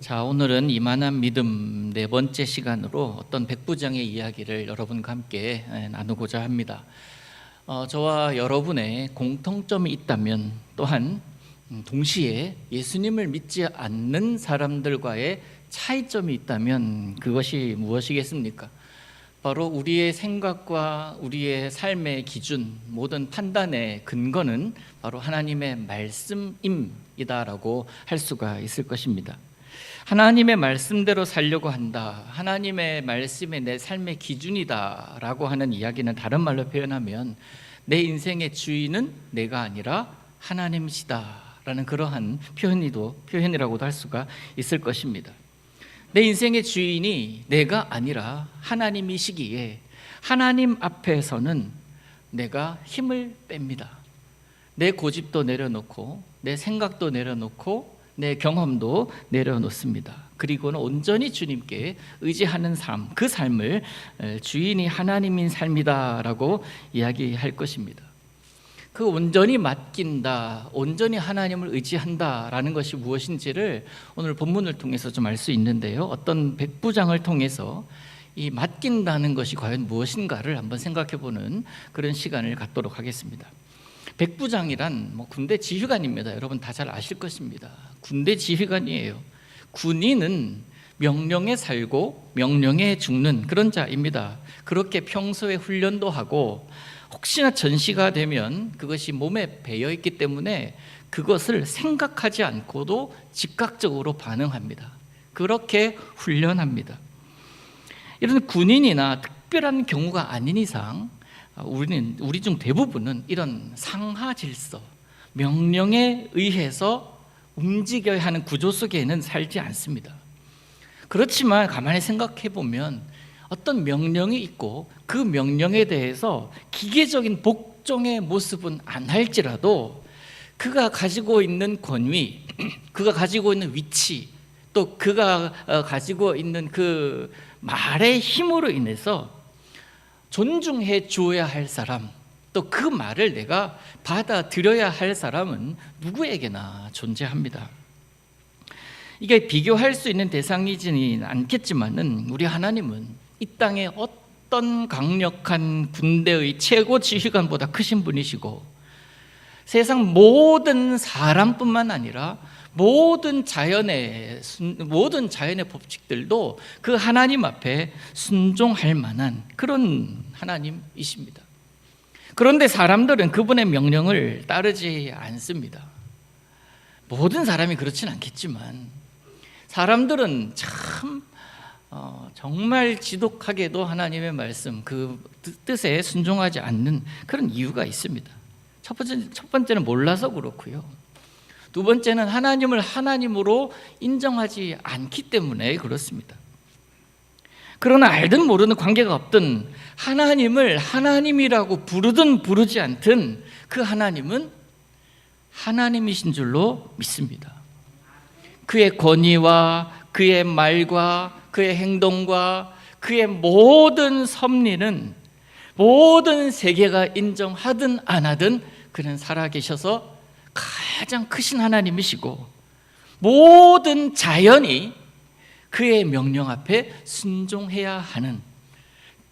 자, 오늘은 이만한 믿음 네 번째 시간으로 어떤 백부장의 이야기를 여러분과 함께 나누고자 합니다. 저와 여러분의 공통점이 있다면, 또한 동시에 예수님을 믿지 않는 사람들과의 차이점이 있다면 그것이 무엇이겠습니까? 바로 우리의 생각과 우리의 삶의 기준, 모든 판단의 근거는 바로 하나님의 말씀임이다라고 할 수가 있을 것입니다. 하나님의 말씀대로 살려고 한다, 하나님의 말씀이 내 삶의 기준이다 라고 하는 이야기는 다른 말로 표현하면 내 인생의 주인은 내가 아니라 하나님이시다 라는 그러한 표현이라고도 할 수가 있을 것입니다. 내 인생의 주인이 내가 아니라 하나님이시기에 하나님 앞에서는 내가 힘을 뺍니다. 내 고집도 내려놓고 내 생각도 내려놓고 내 경험도 내려놓습니다. 그리고는 온전히 주님께 의지하는 삶, 그 삶을 주인이 하나님인 삶이다라고 이야기할 것입니다. 그 온전히 맡긴다, 온전히 하나님을 의지한다라는 것이 무엇인지를 오늘 본문을 통해서 좀 알 수 있는데요, 어떤 백부장을 통해서 이 맡긴다는 것이 과연 무엇인가를 한번 생각해보는 그런 시간을 갖도록 하겠습니다. 백부장이란 군대 지휘관입니다. 여러분 다 잘 아실 것입니다. 군대 지휘관이에요. 군인은 명령에 살고 명령에 죽는 그런 자입니다. 그렇게 평소에 훈련도 하고 혹시나 전시가 되면 그것이 몸에 배어있기 때문에 그것을 생각하지 않고도 즉각적으로 반응합니다. 그렇게 훈련합니다. 이런 군인이나 특별한 경우가 아닌 이상 우리 중 대부분은 이런 상하 질서, 명령에 의해서 움직여야 하는 구조 속에는 살지 않습니다. 그렇지만 가만히 생각해 보면 어떤 명령이 있고 그 명령에 대해서 기계적인 복종의 모습은 안 할지라도 그가 가지고 있는 권위, 그가 가지고 있는 위치, 또 그가 가지고 있는 그 말의 힘으로 인해서 존중해 주어야 할 사람, 또 그 말을 내가 받아들여야 할 사람은 누구에게나 존재합니다. 이게 비교할 수 있는 대상이지는 않겠지만은 우리 하나님은 이 땅에 어떤 강력한 군대의 최고 지휘관보다 크신 분이시고, 세상 모든 사람뿐만 아니라 모든 자연의 법칙들도 그 하나님 앞에 순종할 만한 그런 하나님이십니다. 그런데 사람들은 그분의 명령을 따르지 않습니다. 모든 사람이 그렇진 않겠지만 사람들은 참 정말 지독하게도 하나님의 말씀, 그 뜻에 순종하지 않는 그런 이유가 있습니다. 첫 번째는 몰라서 그렇고요. 두 번째는 하나님을 하나님으로 인정하지 않기 때문에 그렇습니다. 그러나 알든 모르든 관계가 없든 하나님을 하나님이라고 부르든 부르지 않든 그 하나님은 하나님이신 줄로 믿습니다. 그의 권위와 그의 말과 그의 행동과 그의 모든 섭리는 모든 세계가 인정하든 안 하든 그는 살아계셔서 가장 크신 하나님이시고 모든 자연이 그의 명령 앞에 순종해야 하는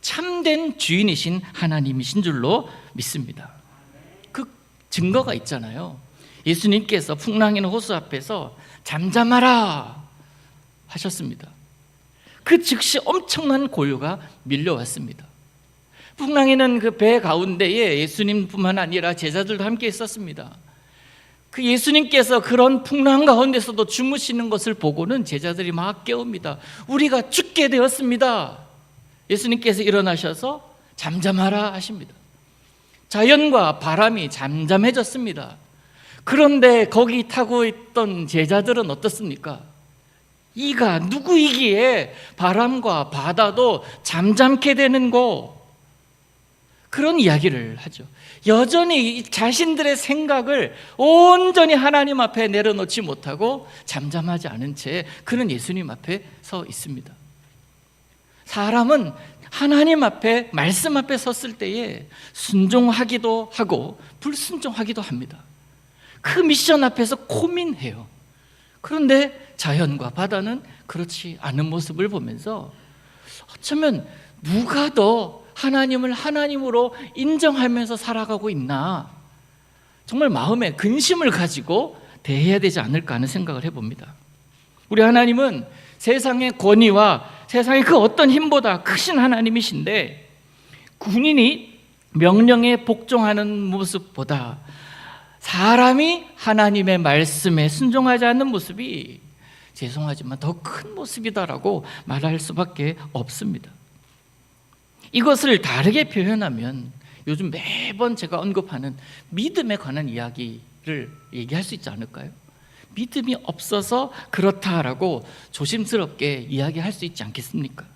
참된 주인이신 하나님이신 줄로 믿습니다. 그 증거가 있잖아요. 예수님께서 풍랑이나 호수 앞에서 잠잠하라 하셨습니다. 그 즉시 엄청난 고요가 밀려왔습니다. 풍랑에는 그 배 가운데에 예수님뿐만 아니라 제자들도 함께 있었습니다. 그 예수님께서 그런 풍랑 가운데서도 주무시는 것을 보고는 제자들이 막 깨웁니다. 우리가 죽게 되었습니다. 예수님께서 일어나셔서 잠잠하라 하십니다. 자연과 바람이 잠잠해졌습니다. 그런데 거기 타고 있던 제자들은 어떻습니까? 이가 누구이기에 바람과 바다도 잠잠게 되는고, 그런 이야기를 하죠. 여전히 자신들의 생각을 온전히 하나님 앞에 내려놓지 못하고 잠잠하지 않은 채 그는 예수님 앞에 서 있습니다. 사람은 하나님 앞에, 말씀 앞에 섰을 때에 순종하기도 하고 불순종하기도 합니다. 그 미션 앞에서 고민해요. 그런데 자연과 바다는 그렇지 않은 모습을 보면서 어쩌면 누가 더 하나님을 하나님으로 인정하면서 살아가고 있나, 정말 마음에 근심을 가지고 대해야 되지 않을까 하는 생각을 해봅니다. 우리 하나님은 세상의 권위와 세상의 그 어떤 힘보다 크신 하나님이신데, 군인이 명령에 복종하는 모습보다 사람이 하나님의 말씀에 순종하지 않는 모습이 죄송하지만 더 큰 모습이다라고 말할 수밖에 없습니다. 이것을 다르게 표현하면 요즘 매번 제가 언급하는 믿음에 관한 이야기를 얘기할 수 있지 않을까요? 믿음이 없어서 그렇다라고 조심스럽게 이야기할 수 있지 않겠습니까?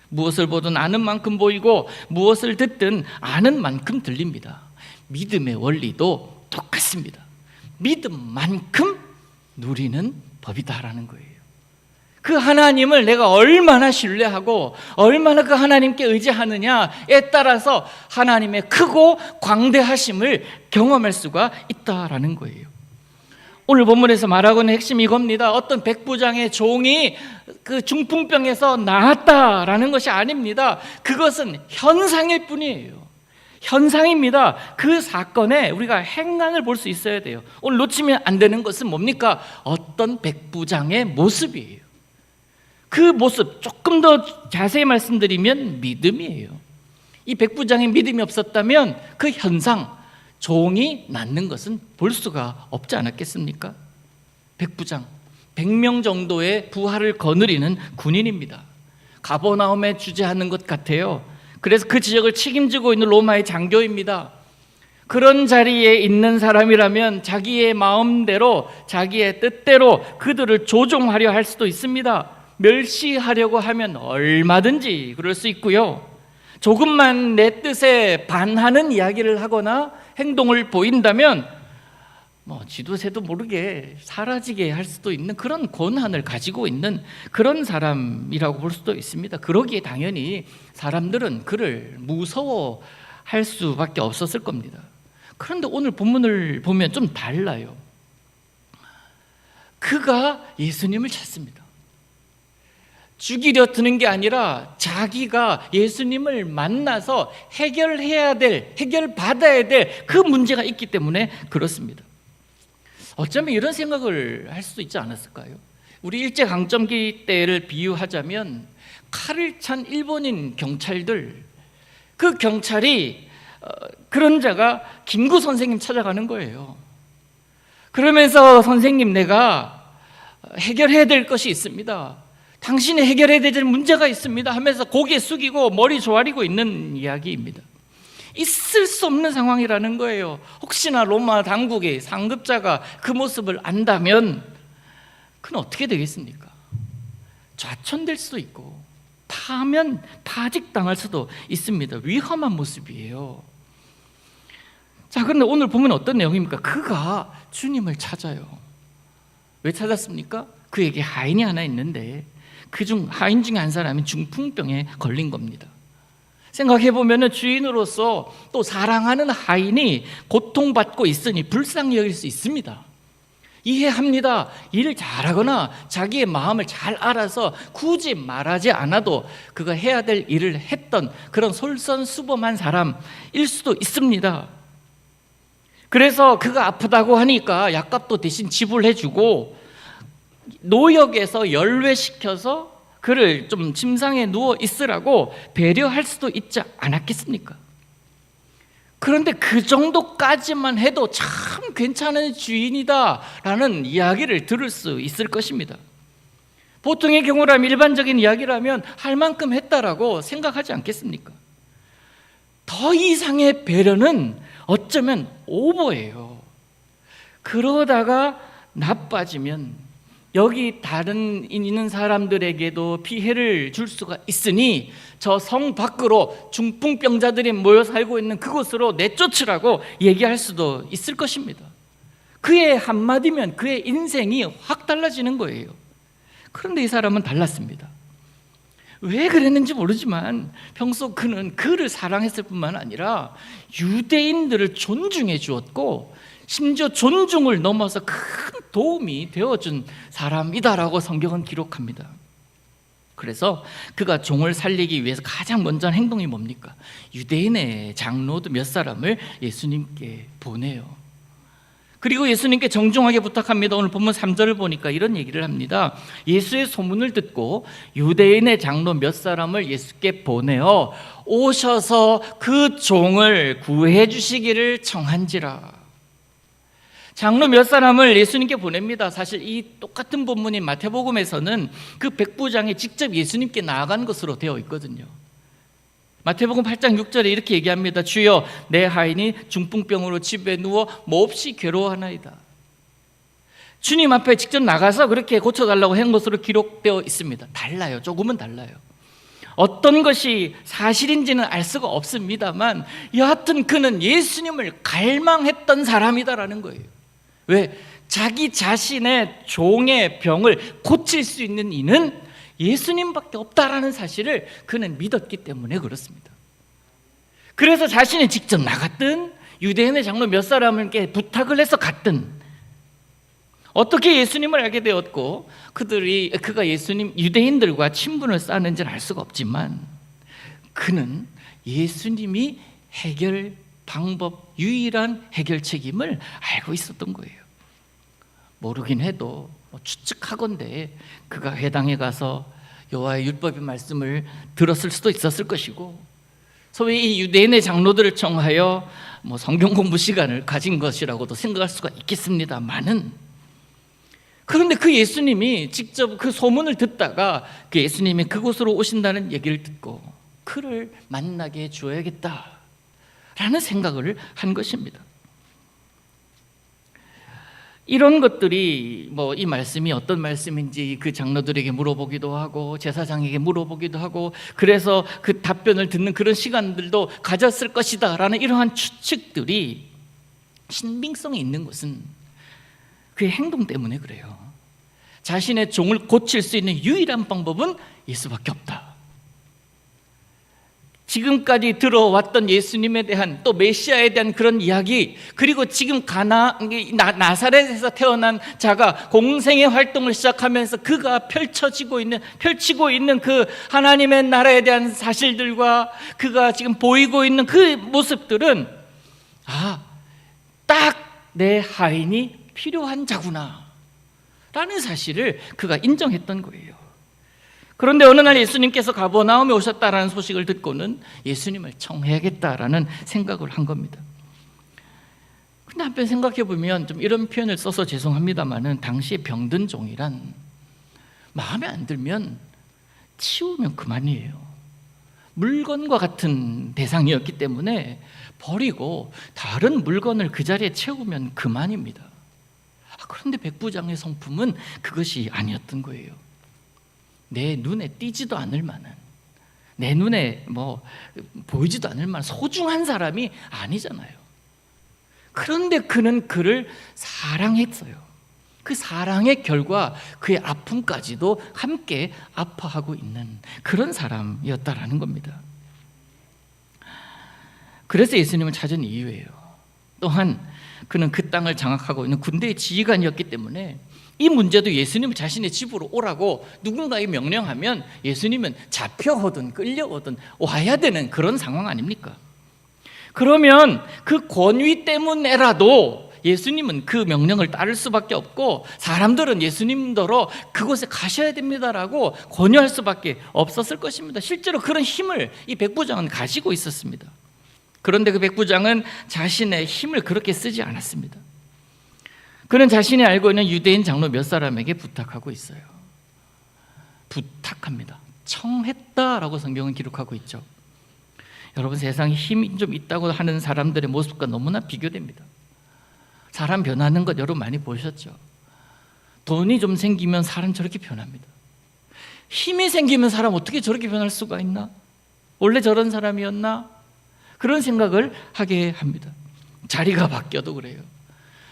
무엇을 보든 아는 만큼 보이고 무엇을 듣든 아는 만큼 들립니다. 믿음의 원리도 똑같습니다. 믿음만큼 누리는 법이다라는 거예요. 그 하나님을 내가 얼마나 신뢰하고 얼마나 그 하나님께 의지하느냐에 따라서 하나님의 크고 광대하심을 경험할 수가 있다라는 거예요. 오늘 본문에서 말하고 있는 핵심이 이겁니다. 어떤 백부장의 종이 그 중풍병에서 나았다라는 것이 아닙니다. 그것은 현상일 뿐이에요. 현상입니다. 그 사건에 우리가 행간을 볼 수 있어야 돼요. 오늘 놓치면 안 되는 것은 뭡니까? 어떤 백부장의 모습이에요. 그 모습 조금 더 자세히 말씀드리면 믿음이에요. 이 백부장의 믿음이 없었다면 그 현상, 종이 낫는 것은 볼 수가 없지 않았겠습니까? 백부장, 100명 정도의 부하를 거느리는 군인입니다. 가버나움에 주재하는 것 같아요. 그래서 그 지역을 책임지고 있는 로마의 장교입니다. 그런 자리에 있는 사람이라면 자기의 마음대로, 자기의 뜻대로 그들을 조종하려 할 수도 있습니다. 멸시하려고 하면 얼마든지 그럴 수 있고요. 조금만 내 뜻에 반하는 이야기를 하거나 행동을 보인다면 지도새도 모르게 사라지게 할 수도 있는 그런 권한을 가지고 있는 그런 사람이라고 볼 수도 있습니다. 그러기에 당연히 사람들은 그를 무서워할 수밖에 없었을 겁니다. 그런데 오늘 본문을 보면 좀 달라요. 그가 예수님을 찾습니다. 죽이려 드는 게 아니라 자기가 예수님을 만나서 해결받아야 될 그 문제가 있기 때문에 그렇습니다. 어쩌면 이런 생각을 할 수도 있지 않았을까요? 우리 일제강점기 때를 비유하자면 칼을 찬 일본인 경찰들, 그 경찰이 그런 자가 김구 선생님 찾아가는 거예요. 그러면서 선생님, 내가 해결해야 될 것이 있습니다. 당신이 해결해야 될 문제가 있습니다 하면서 고개 숙이고 머리 조아리고 있는 이야기입니다. 있을 수 없는 상황이라는 거예요. 혹시나 로마 당국의 상급자가 그 모습을 안다면 그건 어떻게 되겠습니까? 좌천될 수도 있고 파직당할 수도 있습니다. 위험한 모습이에요. 자, 그런데 오늘 보면 어떤 내용입니까? 그가 주님을 찾아요. 왜 찾았습니까? 그에게 하인이 하나 있는데 그중 하인 중에 한 사람이 중풍병에 걸린 겁니다. 생각해보면 주인으로서 또 사랑하는 하인이 고통받고 있으니 불쌍히 여길 수 있습니다. 이해합니다. 일을 잘하거나 자기의 마음을 잘 알아서 굳이 말하지 않아도 그가 해야 될 일을 했던 그런 솔선수범한 사람일 수도 있습니다. 그래서 그가 아프다고 하니까 약값도 대신 지불해주고 노역에서 열외시켜서 그를 좀 침상에 누워 있으라고 배려할 수도 있지 않았겠습니까? 그런데 그 정도까지만 해도 참 괜찮은 주인이다라는 이야기를 들을 수 있을 것입니다. 보통의 경우라면, 일반적인 이야기라면 할 만큼 했다라고 생각하지 않겠습니까? 더 이상의 배려는 어쩌면 오버예요. 그러다가 나빠지면 여기 다른 있는 사람들에게도 피해를 줄 수가 있으니 저 성 밖으로 중풍병자들이 모여 살고 있는 그곳으로 내쫓으라고 얘기할 수도 있을 것입니다. 그의 한마디면 그의 인생이 확 달라지는 거예요. 그런데 이 사람은 달랐습니다. 왜 그랬는지 모르지만 평소 그는 그를 사랑했을 뿐만 아니라 유대인들을 존중해 주었고 심지어 존중을 넘어서 큰 도움이 되어준 사람이다라고 성경은 기록합니다. 그래서 그가 종을 살리기 위해서 가장 먼저 한 행동이 뭡니까? 유대인의 장로도 몇 사람을 예수님께 보내요. 그리고 예수님께 정중하게 부탁합니다. 오늘 본문 3절을 보니까 이런 얘기를 합니다. 예수의 소문을 듣고 유대인의 장로 몇 사람을 예수께 보내어 오셔서 그 종을 구해 주시기를 청한지라. 장로 몇 사람을 예수님께 보냅니다. 사실 이 똑같은 본문인 마태복음에서는 그 백부장이 직접 예수님께 나아간 것으로 되어 있거든요. 마태복음 8장 6절에 이렇게 얘기합니다. 주여, 내 하인이 중풍병으로 집에 누워 몹시 괴로워하나이다. 주님 앞에 직접 나가서 그렇게 고쳐달라고 한 것으로 기록되어 있습니다. 달라요. 조금은 달라요. 어떤 것이 사실인지는 알 수가 없습니다만 여하튼 그는 예수님을 갈망했던 사람이다라는 거예요. 왜? 자기 자신의 종의 병을 고칠 수 있는 이는 예수님밖에 없다라는 사실을 그는 믿었기 때문에 그렇습니다. 그래서 자신이 직접 나갔든 유대인의 장로 몇 사람에게 부탁을 해서 갔든 어떻게 예수님을 알게 되었고 그가 유대인들과 친분을 쌓는지는 알 수가 없지만 그는 예수님이 해결 방법, 유일한 해결책임을 알고 있었던 거예요. 모르긴 해도 추측하건대 그가 회당에 가서 여호와의 율법의 말씀을 들었을 수도 있었을 것이고 소위 이 유대인의 장로들을 청하여 성경 공부 시간을 가진 것이라고도 생각할 수가 있겠습니다만은 그런데 그 예수님이 직접 그 소문을 듣다가 그 예수님이 그곳으로 오신다는 얘기를 듣고 그를 만나게 해줘야겠다 라는 생각을 한 것입니다. 이런 것들이 이 말씀이 어떤 말씀인지 그 장로들에게 물어보기도 하고 제사장에게 물어보기도 하고 그래서 그 답변을 듣는 그런 시간들도 가졌을 것이다 라는 이러한 추측들이 신빙성이 있는 것은 그의 행동 때문에 그래요. 자신의 종을 고칠 수 있는 유일한 방법은 예수밖에 없다. 지금까지 들어왔던 예수님에 대한 또 메시아에 대한 그런 이야기 그리고 지금 나사렛에서 태어난 자가 공생의 활동을 시작하면서 그가 펼치고 있는 그 하나님의 나라에 대한 사실들과 그가 지금 보이고 있는 그 모습들은 딱 내 하인이 필요한 자구나 라는 사실을 그가 인정했던 거예요. 그런데 어느 날 예수님께서 가버나움에 오셨다라는 소식을 듣고는 예수님을 청해야겠다라는 생각을 한 겁니다. 근데 한편 생각해 보면 좀 이런 표현을 써서 죄송합니다만은 당시에 병든 종이란 마음에 안 들면 치우면 그만이에요. 물건과 같은 대상이었기 때문에 버리고 다른 물건을 그 자리에 채우면 그만입니다. 그런데 백부장의 성품은 그것이 아니었던 거예요. 내 눈에 띄지도 않을 만한, 내 눈에 보이지도 않을 만한 소중한 사람이 아니잖아요. 그런데 그는 그를 사랑했어요. 그 사랑의 결과 그의 아픔까지도 함께 아파하고 있는 그런 사람이었다라는 겁니다. 그래서 예수님을 찾은 이유예요. 또한 그는 그 땅을 장악하고 있는 군대의 지휘관이었기 때문에 이 문제도 예수님을 자신의 집으로 오라고 누군가에게 명령하면 예수님은 잡혀오든 끌려오든 와야 되는 그런 상황 아닙니까? 그러면 그 권위 때문에라도 예수님은 그 명령을 따를 수밖에 없고 사람들은 예수님더러 그곳에 가셔야 됩니다라고 권유할 수밖에 없었을 것입니다. 실제로 그런 힘을 이 백부장은 가지고 있었습니다. 그런데 그 백부장은 자신의 힘을 그렇게 쓰지 않았습니다. 그는 자신이 알고 있는 유대인 장로 몇 사람에게 부탁하고 있어요. 부탁합니다. 청했다라고 성경은 기록하고 있죠. 여러분, 세상에 힘이 좀 있다고 하는 사람들의 모습과 너무나 비교됩니다. 사람 변하는 것 여러분 많이 보셨죠? 돈이 좀 생기면 사람 저렇게 변합니다. 힘이 생기면 사람 어떻게 저렇게 변할 수가 있나? 원래 저런 사람이었나? 그런 생각을 하게 합니다. 자리가 바뀌어도 그래요.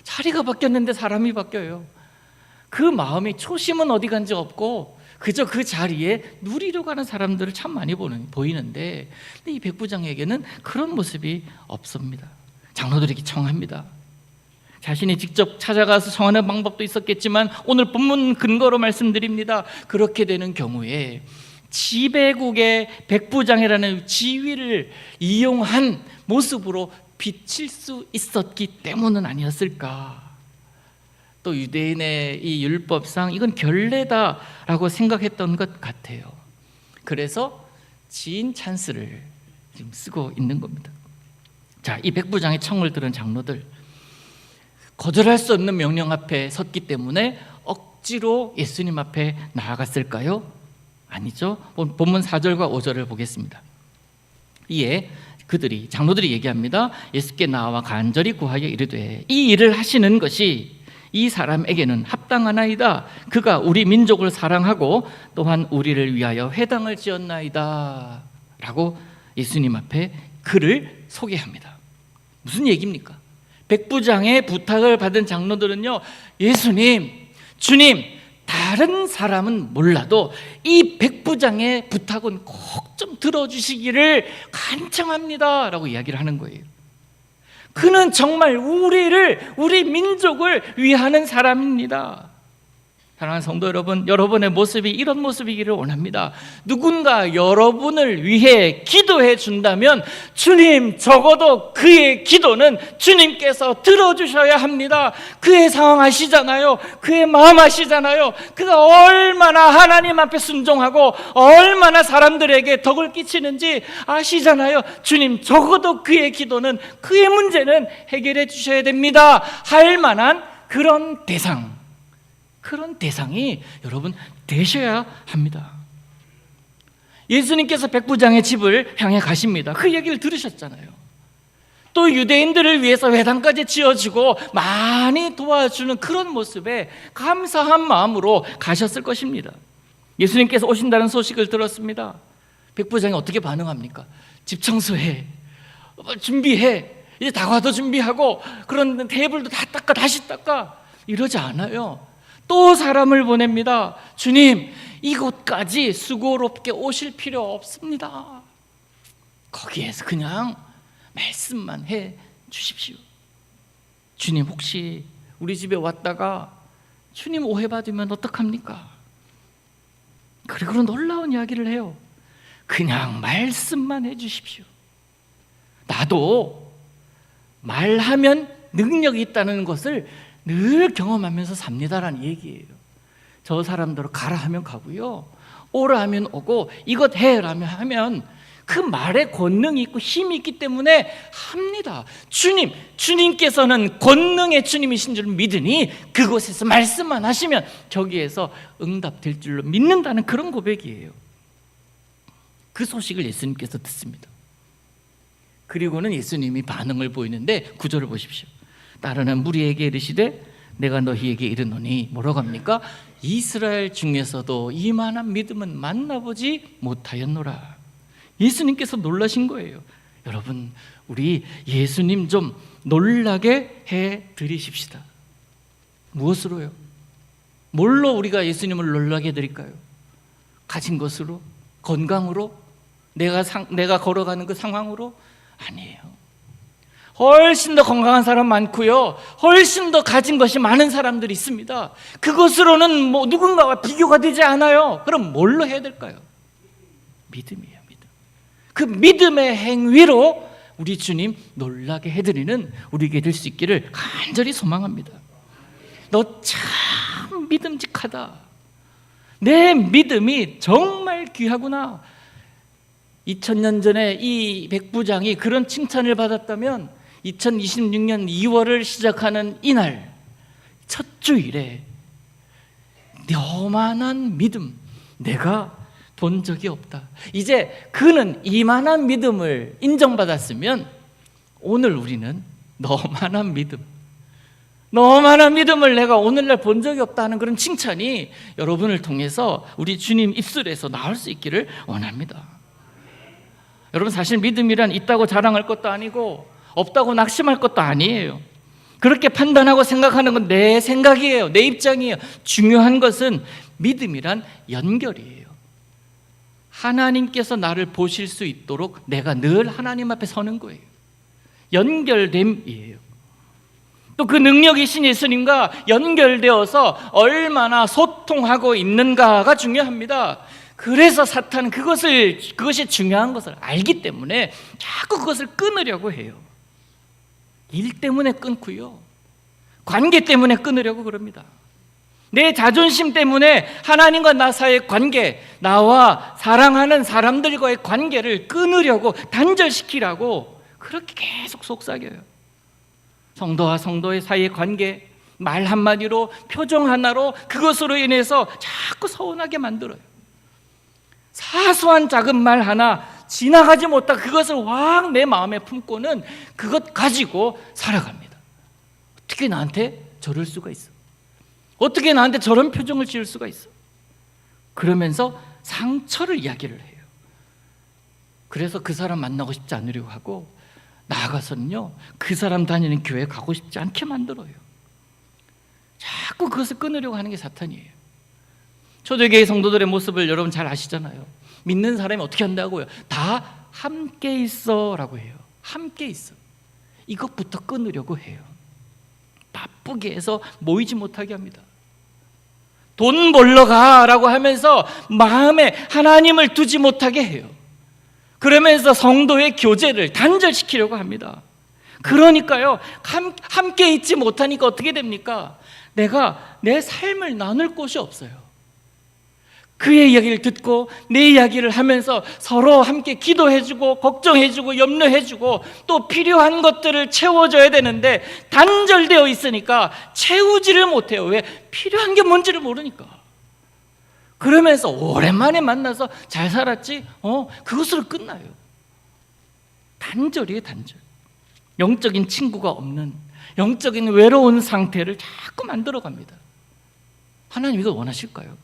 자리가 바뀌었는데 사람이 바뀌어요. 그 마음이 초심은 어디 간지 없고 그저 그 자리에 누리려고 하는 사람들을 참 많이 보이는데, 근데 이 백부장에게는 그런 모습이 없습니다. 장로들에게 청합니다. 자신이 직접 찾아가서 청하는 방법도 있었겠지만 오늘 본문 근거로 말씀드립니다. 그렇게 되는 경우에 지배국의 백부장이라는 지위를 이용한 모습으로 비칠 수 있었기 때문은 아니었을까. 또 유대인의 이 율법상 이건 결례다라고 생각했던 것 같아요. 그래서 지인 찬스를 지금 쓰고 있는 겁니다. 자, 이 백부장의 청을 들은 장로들, 거절할 수 없는 명령 앞에 섰기 때문에 억지로 예수님 앞에 나아갔을까요? 아니죠. 본문 4절과 5절을 보겠습니다. 이에 그들이, 장로들이 얘기합니다. 예수께 나와 간절히 구하여 이르되 이 일을 하시는 것이 이 사람에게는 합당하나이다. 그가 우리 민족을 사랑하고 또한 우리를 위하여 회당을 지었나이다 라고 예수님 앞에 그를 소개합니다. 무슨 얘기입니까? 백부장의 부탁을 받은 장로들은요, 예수님, 주님, 다른 사람은 몰라도 이 백부장의 부탁은 꼭 좀 들어주시기를 간청합니다 라고 이야기를 하는 거예요. 그는 정말 우리 민족을 위하는 사람입니다. 사랑하는 성도 여러분, 여러분의 모습이 이런 모습이기를 원합니다. 누군가 여러분을 위해 기도해 준다면 주님, 적어도 그의 기도는 주님께서 들어주셔야 합니다. 그의 상황 아시잖아요. 그의 마음 아시잖아요. 그가 얼마나 하나님 앞에 순종하고 얼마나 사람들에게 덕을 끼치는지 아시잖아요. 주님, 적어도 그의 기도는, 그의 문제는 해결해 주셔야 됩니다 할 만한 그런 대상이 여러분 되셔야 합니다. 예수님께서 백부장의 집을 향해 가십니다. 그 얘기를 들으셨잖아요. 또 유대인들을 위해서 회당까지 지어지고 많이 도와주는 그런 모습에 감사한 마음으로 가셨을 것입니다. 예수님께서 오신다는 소식을 들었습니다. 백부장이 어떻게 반응합니까? 집 청소해, 준비해, 이제 다과도 준비하고 그런 테이블도 다 닦아, 다시 닦아, 이러지 않아요. 또 사람을 보냅니다. 주님, 이곳까지 수고롭게 오실 필요 없습니다. 거기에서 그냥 말씀만 해 주십시오. 주님, 혹시 우리 집에 왔다가 주님 오해받으면 어떡합니까? 그리고 놀라운 이야기를 해요. 그냥 말씀만 해 주십시오. 나도 말하면 능력이 있다는 것을 늘 경험하면서 삽니다라는 얘기예요. 저 사람대로 가라 하면 가고요, 오라 하면 오고, 이것 해라면 하면 그 말에 권능이 있고 힘이 있기 때문에 합니다. 주님께서는 권능의 주님이신 줄 믿으니 그곳에서 말씀만 하시면 저기에서 응답될 줄로 믿는다는 그런 고백이에요. 그 소식을 예수님께서 듣습니다. 그리고는 예수님이 반응을 보이는데 9절을 보십시오. 따르는 무리에게 이르시되 내가 너희에게 이르노니, 뭐라고 합니까? 이스라엘 중에서도 이만한 믿음은 만나보지 못하였노라. 예수님께서 놀라신 거예요. 여러분, 우리 예수님 좀 놀라게 해드리십시다. 무엇으로요? 뭘로 우리가 예수님을 놀라게 해드릴까요? 가진 것으로? 건강으로? 내가 걸어가는 그 상황으로? 아니에요. 훨씬 더 건강한 사람 많고요, 훨씬 더 가진 것이 많은 사람들이 있습니다. 그것으로는 뭐 누군가와 비교가 되지 않아요. 그럼 뭘로 해야 될까요? 믿음이에요. 믿음. 그 믿음의 행위로 우리 주님 놀라게 해드리는 우리에게 될 수 있기를 간절히 소망합니다. 너 참 믿음직하다, 내 믿음이 정말 귀하구나. 2000년 전에 이 백부장이 그런 칭찬을 받았다면 2026년 2월을 시작하는 이날 첫 주일에 너만한 믿음 내가 본 적이 없다. 이제 그는 이만한 믿음을 인정받았으면 오늘 우리는 너만한 믿음을 내가 오늘날 본 적이 없다는 그런 칭찬이 여러분을 통해서 우리 주님 입술에서 나올 수 있기를 원합니다. 여러분, 사실 믿음이란 있다고 자랑할 것도 아니고 없다고 낙심할 것도 아니에요. 그렇게 판단하고 생각하는 건 내 생각이에요. 내 입장이에요. 중요한 것은 믿음이란 연결이에요. 하나님께서 나를 보실 수 있도록 내가 늘 하나님 앞에 서는 거예요. 연결됨이에요. 또 그 능력이신 예수님과 연결되어서 얼마나 소통하고 있는가가 중요합니다. 그래서 사탄은 그것이 중요한 것을 알기 때문에 자꾸 그것을 끊으려고 해요. 일 때문에 끊고요, 관계 때문에 끊으려고 그럽니다. 내 자존심 때문에 하나님과 나 사이의 관계, 나와 사랑하는 사람들과의 관계를 끊으려고, 단절시키라고 그렇게 계속 속삭여요. 성도와 성도의 사이의 관계, 말 한마디로, 표정 하나로, 그것으로 인해서 자꾸 서운하게 만들어요. 사소한 작은 말 하나 지나가지 못하고 그것을 확 내 마음에 품고는 그것 가지고 살아갑니다. 어떻게 나한테 저럴 수가 있어? 어떻게 나한테 저런 표정을 지을 수가 있어? 그러면서 상처를 이야기를 해요. 그래서 그 사람 만나고 싶지 않으려고 하고, 나아가서는요, 그 사람 다니는 교회 가고 싶지 않게 만들어요. 자꾸 그것을 끊으려고 하는 게 사탄이에요. 초대교회 성도들의 모습을 여러분 잘 아시잖아요. 믿는 사람이 어떻게 한다고요? 다 함께 있어 라고 해요. 함께 있어. 이것부터 끊으려고 해요. 바쁘게 해서 모이지 못하게 합니다. 돈 벌러 가라고 하면서 마음에 하나님을 두지 못하게 해요. 그러면서 성도의 교제를 단절시키려고 합니다. 그러니까요, 함께 있지 못하니까 어떻게 됩니까? 내가 내 삶을 나눌 곳이 없어요. 그의 이야기를 듣고 내 이야기를 하면서 서로 함께 기도해주고 걱정해주고 염려해주고 또 필요한 것들을 채워줘야 되는데 단절되어 있으니까 채우지를 못해요. 왜? 필요한 게 뭔지를 모르니까. 그러면서 오랜만에 만나서 잘 살았지? 그것으로 끝나요. 단절이에요, 단절. 영적인 친구가 없는, 영적인 외로운 상태를 자꾸 만들어갑니다. 하나님 이걸 원하실까요?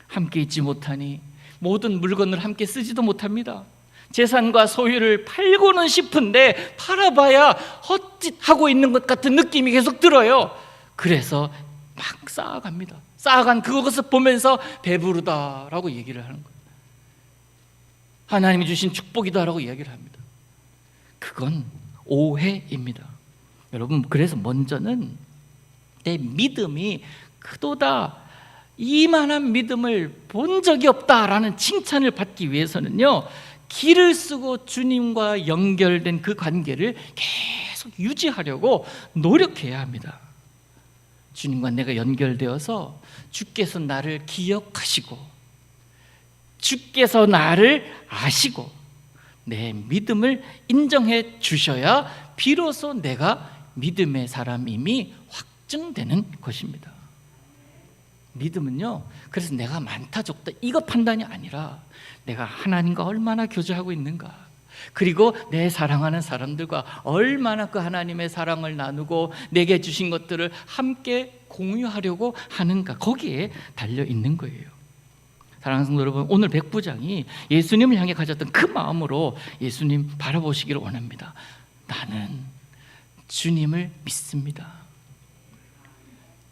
함께 있지 못하니 모든 물건을 함께 쓰지도 못합니다. 재산과 소유를 팔고는 싶은데 팔아봐야 헛짓하고 있는 것 같은 느낌이 계속 들어요. 그래서 막 쌓아갑니다. 쌓아간 그것을 보면서 배부르다라고 얘기를 하는 거예요. 하나님이 주신 축복이다라고 이야기를 합니다. 그건 오해입니다. 여러분, 그래서 먼저는 내 믿음이 크도다, 이만한 믿음을 본 적이 없다라는 칭찬을 받기 위해서는요, 길을 쓰고 주님과 연결된 그 관계를 계속 유지하려고 노력해야 합니다. 주님과 내가 연결되어서 주께서 나를 기억하시고 주께서 나를 아시고 내 믿음을 인정해 주셔야 비로소 내가 믿음의 사람임이 확증되는 것입니다. 믿음은요, 그래서 내가 많다 적다 이거 판단이 아니라 내가 하나님과 얼마나 교제하고 있는가, 그리고 내 사랑하는 사람들과 얼마나 그 하나님의 사랑을 나누고 내게 주신 것들을 함께 공유하려고 하는가, 거기에 달려 있는 거예요. 사랑하는 성도 여러분, 오늘 백부장이 예수님을 향해 가졌던 그 마음으로 예수님 바라보시기를 원합니다. 나는 주님을 믿습니다.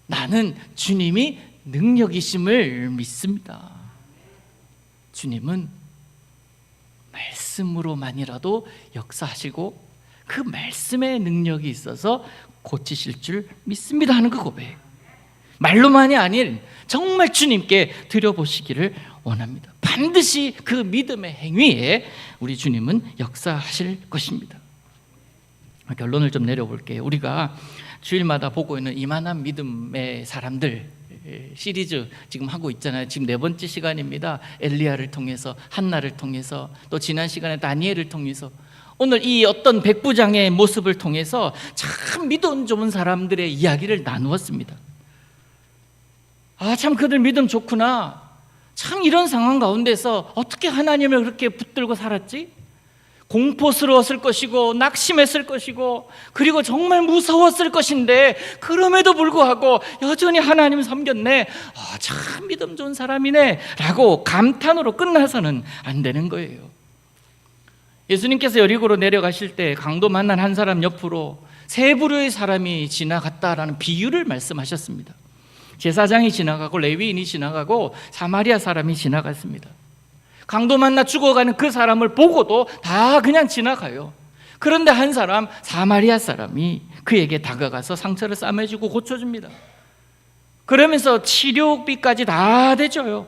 나는 주님이 능력이심을 믿습니다. 주님은 말씀으로만이라도 역사하시고 그 말씀의 능력이 있어서 고치실 줄 믿습니다 하는 그 고백, 말로만이 아닌 정말 주님께 드려보시기를 원합니다. 반드시 그 믿음의 행위에 우리 주님은 역사하실 것입니다. 결론을 좀 내려볼게요. 우리가 주일마다 보고 있는 이만한 믿음의 사람들 시리즈 지금 하고 있잖아요. 지금 4번째 시간입니다. 엘리야를 통해서, 한나를 통해서, 또 지난 시간에 다니엘을 통해서, 오늘 이 어떤 백부장의 모습을 통해서 참 믿음 좋은 사람들의 이야기를 나누었습니다. 참 그들 믿음 좋구나, 참 이런 상황 가운데서 어떻게 하나님을 그렇게 붙들고 살았지? 공포스러웠을 것이고 낙심했을 것이고 그리고 정말 무서웠을 것인데 그럼에도 불구하고 여전히 하나님을 섬겼네, 참 믿음 좋은 사람이네 라고 감탄으로 끝나서는 안 되는 거예요. 예수님께서 여리고로 내려가실 때 강도 만난 한 사람 옆으로 세 부류의 사람이 지나갔다라는 비유를 말씀하셨습니다. 제사장이 지나가고 레위인이 지나가고 사마리아 사람이 지나갔습니다. 강도 만나 죽어가는 그 사람을 보고도 다 그냥 지나가요. 그런데 한 사람, 사마리아 사람이 그에게 다가가서 상처를 싸매주고 고쳐줍니다. 그러면서 치료비까지 다 대줘요.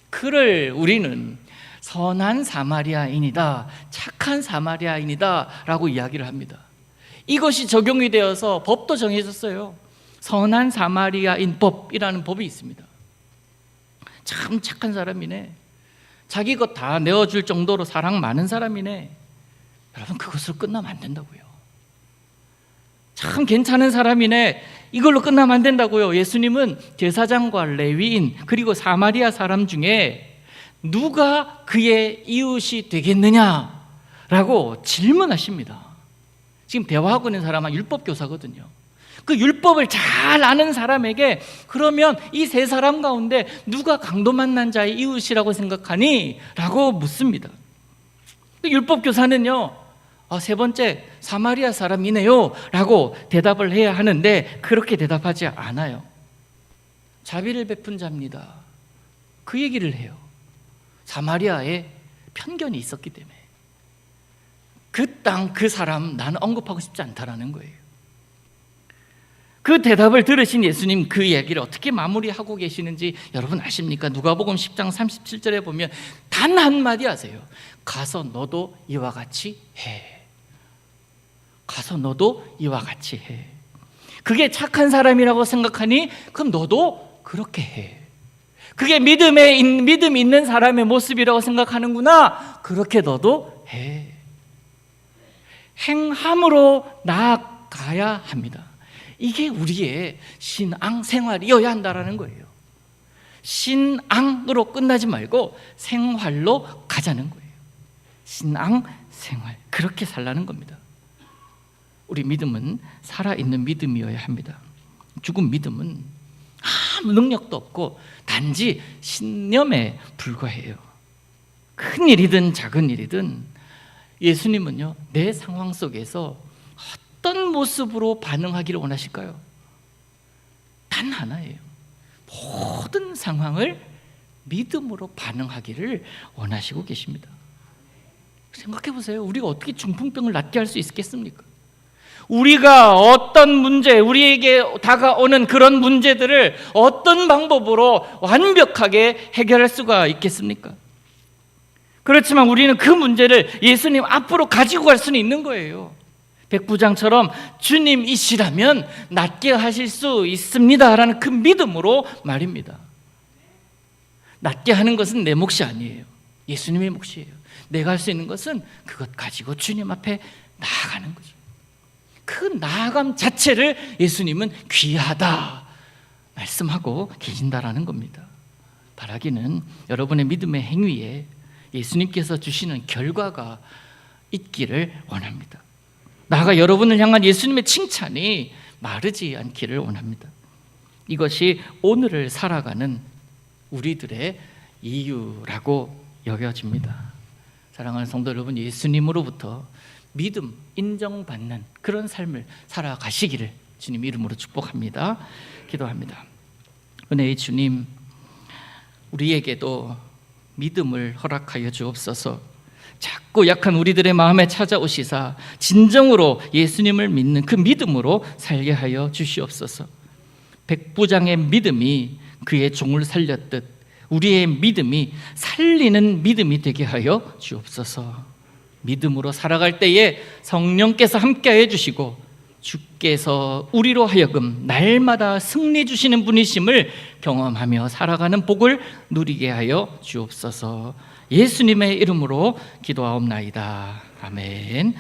그를 우리는 선한 사마리아인이다, 착한 사마리아인이다 라고 이야기를 합니다. 이것이 적용이 되어서 법도 정해졌어요. 선한 사마리아인 법이라는 법이 있습니다. 참 착한 사람이네, 자기 것 다 내어줄 정도로 사랑 많은 사람이네. 여러분, 그것으로 끝나면 안 된다고요. 참 괜찮은 사람이네, 이걸로 끝나면 안 된다고요. 예수님은 제사장과 레위인 그리고 사마리아 사람 중에 누가 그의 이웃이 되겠느냐라고 질문하십니다. 지금 대화하고 있는 사람은 율법교사거든요. 그 율법을 잘 아는 사람에게 그러면 이 세 사람 가운데 누가 강도 만난 자의 이웃이라고 생각하니? 라고 묻습니다. 율법교사는요, 세 번째 사마리아 사람이네요 라고 대답을 해야 하는데 그렇게 대답하지 않아요. 자비를 베푼 자입니다, 그 얘기를 해요. 사마리아에 편견이 있었기 때문에 그 땅, 그 사람 나는 언급하고 싶지 않다라는 거예요. 그 대답을 들으신 예수님 그 이야기를 어떻게 마무리하고 계시는지 여러분 아십니까? 누가복음 10장 37절에 보면 단 한마디 하세요. 가서 너도 이와 같이 해. 가서 너도 이와 같이 해. 그게 착한 사람이라고 생각하니? 그럼 너도 그렇게 해. 그게 믿음 있는 사람의 모습이라고 생각하는구나? 그렇게 너도 해. 행함으로 나아가야 합니다. 이게 우리의 신앙 생활이어야 한다는 거예요. 신앙으로 끝나지 말고 생활로 가자는 거예요. 신앙 생활, 그렇게 살라는 겁니다. 우리 믿음은 살아있는 믿음이어야 합니다. 죽은 믿음은 아무 능력도 없고 단지 신념에 불과해요. 큰 일이든 작은 일이든 예수님은요, 내 상황 속에서 어떤 모습으로 반응하기를 원하실까요? 단 하나예요. 모든 상황을 믿음으로 반응하기를 원하시고 계십니다. 생각해 보세요. 우리가 어떻게 중풍병을 낫게 할 수 있겠습니까? 우리가 어떤 문제, 우리에게 다가오는 그런 문제들을 어떤 방법으로 완벽하게 해결할 수가 있겠습니까? 그렇지만 우리는 그 문제를 예수님 앞으로 가지고 갈 수는 있는 거예요. 백부장처럼 주님이시라면 낫게 하실 수 있습니다라는 그 믿음으로 말입니다. 낫게 하는 것은 내 몫이 아니에요. 예수님의 몫이에요. 내가 할 수 있는 것은 그것 가지고 주님 앞에 나아가는 거죠. 그 나아감 자체를 예수님은 귀하다 말씀하고 계신다라는 겁니다. 바라기는 여러분의 믿음의 행위에 예수님께서 주시는 결과가 있기를 원합니다. 나아가 여러분을 향한 예수님의 칭찬이 마르지 않기를 원합니다. 이것이 오늘을 살아가는 우리들의 이유라고 여겨집니다. 사랑하는 성도 여러분, 예수님으로부터 믿음, 인정받는 그런 삶을 살아가시기를 주님 이름으로 축복합니다. 기도합니다. 은혜의 주님, 우리에게도 믿음을 허락하여 주옵소서. 자꾸 약한 우리들의 마음에 찾아오시사 진정으로 예수님을 믿는 그 믿음으로 살게 하여 주시옵소서. 백부장의 믿음이 그의 종을 살렸듯 우리의 믿음이 살리는 믿음이 되게 하여 주옵소서. 믿음으로 살아갈 때에 성령께서 함께해 주시고 주께서 우리로 하여금 날마다 승리 주시는 분이심을 경험하며 살아가는 복을 누리게 하여 주옵소서. 예수님의 이름으로 기도하옵나이다. 아멘.